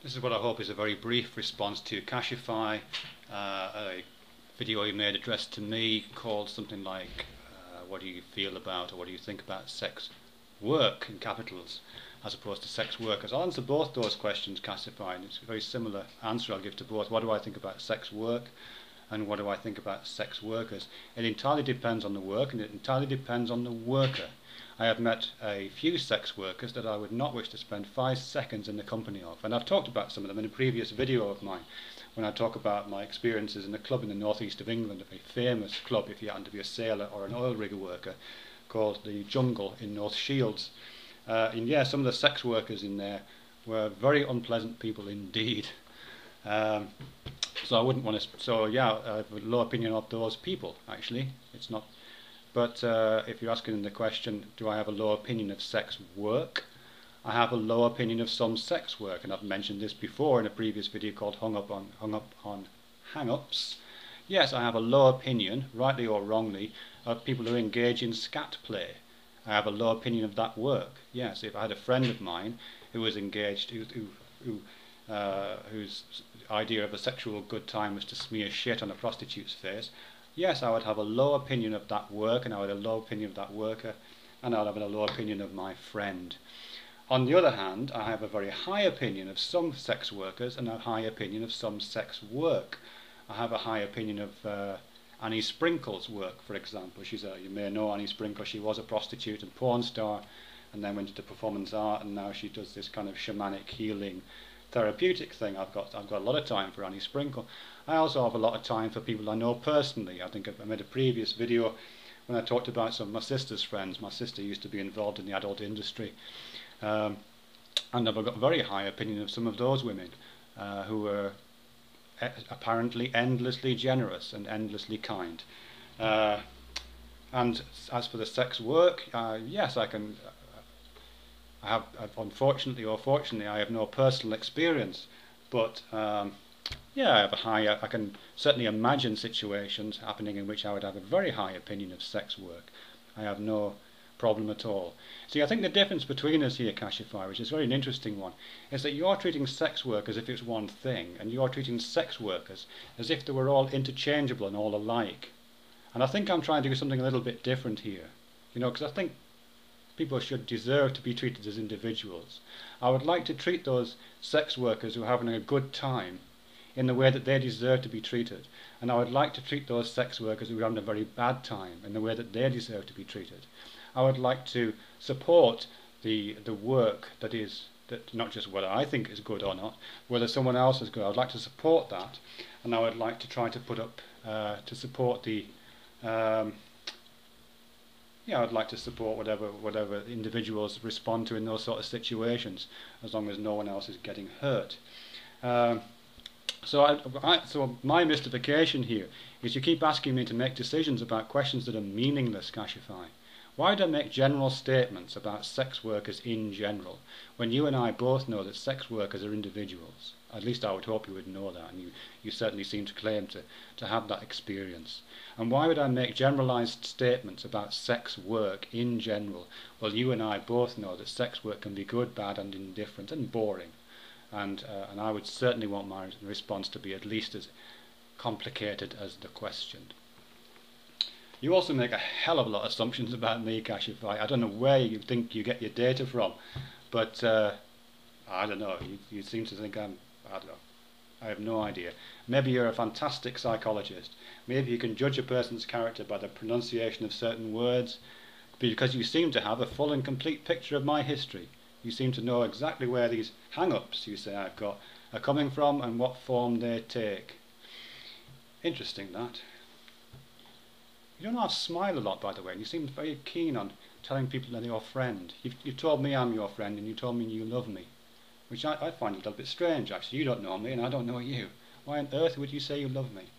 This is what I hope is a very brief response to Cashify, a video he made addressed to me called something like what do you feel about or what do you think about sex work in capitals as opposed to sex workers. I'll answer both those questions, Cashify, and it's a very similar answer I'll give to both. What do I think about sex work and what do I think about sex workers? It entirely depends on the work and it entirely depends on the worker. I have met a few sex workers that I would not wish to spend 5 seconds in the company of, and I've talked about some of them in a previous video of mine when I talk about my experiences in a club in the northeast of England, a very famous club if you happen to be a sailor or an oil rigger worker, called the Jungle in North Shields. And yeah, some of the sex workers in there were very unpleasant people indeed. So I wouldn't want to. So yeah, I have a low opinion of those people. Actually, it's not. But if you're asking the question, do I have a low opinion of sex work? I have a low opinion of some sex work, and I've mentioned this before in a previous video called Hung Up on Hang-Ups. Yes, I have a low opinion, rightly or wrongly, of people who engage in scat play. I have a low opinion of that work. Yes, if I had a friend of mine who was engaged, whose idea of a sexual good time was to smear shit on a prostitute's face, yes, I would have a low opinion of that work, and I would have a low opinion of that worker, and I would have a low opinion of my friend. On the other hand, I have a very high opinion of some sex workers and a high opinion of some sex work. I have a high opinion of Annie Sprinkle's work, for example. You may know Annie Sprinkle. She was a prostitute and porn star, and then went into performance art, and now she does this kind of shamanic healing therapeutic thing. I've got a lot of time for Annie Sprinkle. I also have a lot of time for people I know personally. I think I made a previous video when I talked about some of my sister's friends. My sister used to be involved in the adult industry, and I've got a very high opinion of some of those women who were apparently endlessly generous and endlessly kind. And as for the sex work, yes, I have, unfortunately or fortunately, I have no personal experience, but yeah, I can certainly imagine situations happening in which I would have a very high opinion of sex work. I have no problem at all. See, I think the difference between us here, Cashify, which is very an interesting one, is that you're treating sex work as if it's one thing, and you're treating sex workers as if they were all interchangeable and all alike. And I think I'm trying to do something a little bit different here, you know, because I think people should deserve to be treated as individuals. I would like to treat those sex workers who are having a good time in the way that they deserve to be treated, and I would like to treat those sex workers who are having a very bad time in the way that they deserve to be treated. I would like to support the work that not just whether I think is good or not, whether someone else is good. I would like to support that, and I would like to try to put up to support the yeah, I'd like to support whatever individuals respond to in those sort of situations, as long as no one else is getting hurt. So my mystification here is you keep asking me to make decisions about questions that are meaningless, Cashify. Why do I make general statements about sex workers in general, when you and I both know that sex workers are individuals? At least I would hope you would know that, and you certainly seem to claim to have that experience. And why would I make generalized statements about sex work in general? Well, you and I both know that sex work can be good, bad and indifferent and boring. And I would certainly want my response to be at least as complicated as the question. You also make a hell of a lot of assumptions about me, Cashify. I don't know where you think you get your data from, but I don't know. You seem to think I don't know. I have no idea. Maybe you're a fantastic psychologist. Maybe you can judge a person's character by the pronunciation of certain words, because you seem to have a full and complete picture of my history. You seem to know exactly where these hang-ups you say I've got are coming from and what form they take. Interesting, that. You don't have to smile a lot, by the way, and you seem very keen on telling people they're your friend. You told me I'm your friend, and you told me you love me, which I find a little bit strange, actually. You don't know me, and I don't know you. Why on earth would you say you love me?